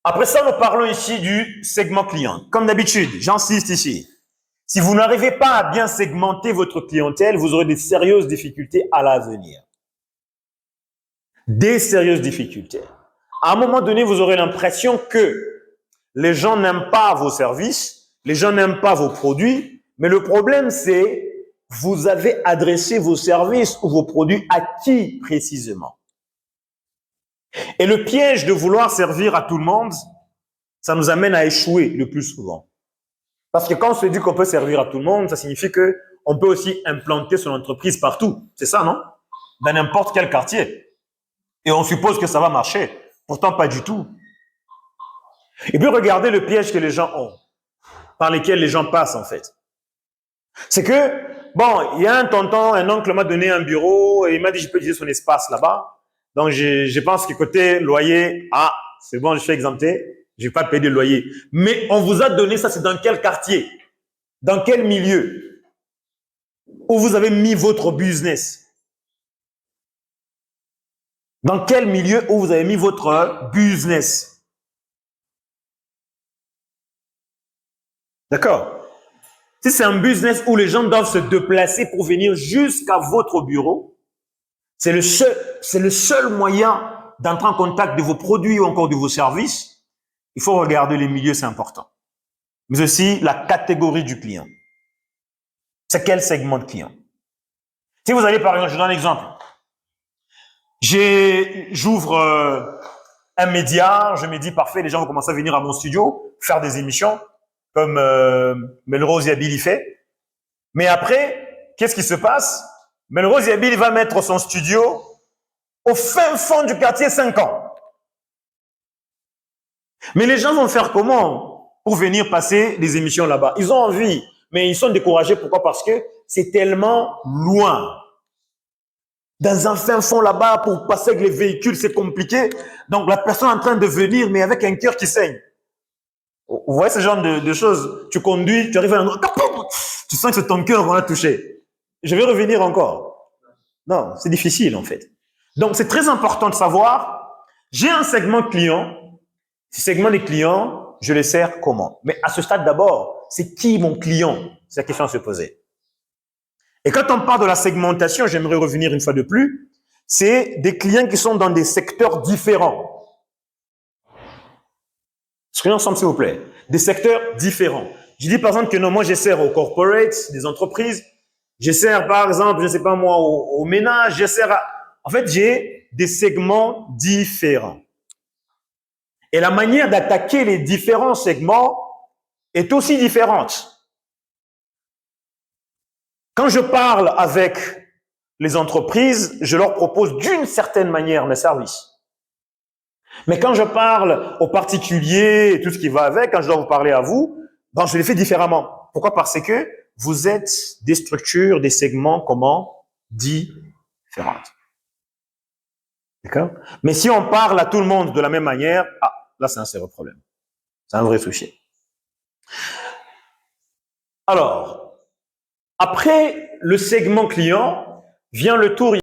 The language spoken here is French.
Après ça, nous parlons ici du segment client. Comme d'habitude, j'insiste ici. Si vous n'arrivez pas à bien segmenter votre clientèle, vous aurez des sérieuses difficultés à l'avenir. Des sérieuses difficultés. À un moment donné, vous aurez l'impression que les gens n'aiment pas vos services, les gens n'aiment pas vos produits, mais le problème, c'est vous avez adressé vos services ou vos produits à qui précisément? Et le piège de vouloir servir à tout le monde, ça nous amène à échouer le plus souvent. Parce que quand on se dit qu'on peut servir à tout le monde, ça signifie que on peut aussi implanter son entreprise partout. C'est ça, non? Dans n'importe quel quartier. Et on suppose que ça va marcher. Pourtant, pas du tout. Et puis, regardez le piège que les gens ont, par lesquels les gens passent, en fait. C'est que, bon, il y a un tonton, un oncle m'a donné un bureau et il m'a dit, je peux utiliser son espace là-bas. Donc, je pense que côté loyer, c'est bon, je suis exempté. Je vais pas payer de loyer. Mais on vous a donné ça, c'est dans quel quartier? Dans quel milieu? Où vous avez mis votre business? Dans quel milieu où vous avez mis votre business? D'accord? Si c'est un business où les gens doivent se déplacer pour venir jusqu'à votre bureau, c'est le seul moyen d'entrer en contact de vos produits ou encore de vos services. Il faut regarder les milieux, c'est important. Mais aussi la catégorie du client. C'est quel segment de client? Si vous allez, par exemple, je donne un exemple. J'ouvre un média, je me dis parfait, les gens vont commencer à venir à mon studio, faire des émissions, comme Melrose Yabil y fait. Mais après, qu'est-ce qui se passe? Melrose Yabil va mettre son studio au fin fond du quartier 5 ans. Mais les gens vont faire comment pour venir passer des émissions là-bas? Ils ont envie, mais ils sont découragés. Pourquoi? Parce que c'est tellement loin. Dans un fin fond là-bas, pour passer avec les véhicules, c'est compliqué. Donc, la personne est en train de venir, mais avec un cœur qui saigne. Vous voyez ce genre de choses? Tu conduis, tu arrives à un endroit, tu sens que c'est ton cœur qu'on a touché. Je vais revenir encore. Non, c'est difficile en fait. Donc, c'est très important de savoir, j'ai un segment client. Ce segment des clients, je les sers comment? Mais à ce stade d'abord, c'est qui mon client? C'est la question à se poser. Et quand on parle de la segmentation, j'aimerais revenir une fois de plus, c'est des clients qui sont dans des secteurs différents. Soyons ensemble, s'il vous plaît. Des secteurs différents. Je dis par exemple que non, moi, je sers aux corporates, des entreprises. Je sers par exemple, je ne sais pas moi, aux ménages. Je sers à... En fait, j'ai des segments différents. Et la manière d'attaquer les différents segments est aussi différente. Quand je parle avec les entreprises, je leur propose d'une certaine manière mes services. Mais quand je parle aux particuliers et tout ce qui va avec, quand je dois vous parler à vous, ben je les fais différemment. Pourquoi? Parce que vous êtes des structures, des segments, comment? Différentes. D'accord? Mais si on parle à tout le monde de la même manière, là c'est un sérieux problème. C'est un vrai souci. Alors, après le segment client, vient le tour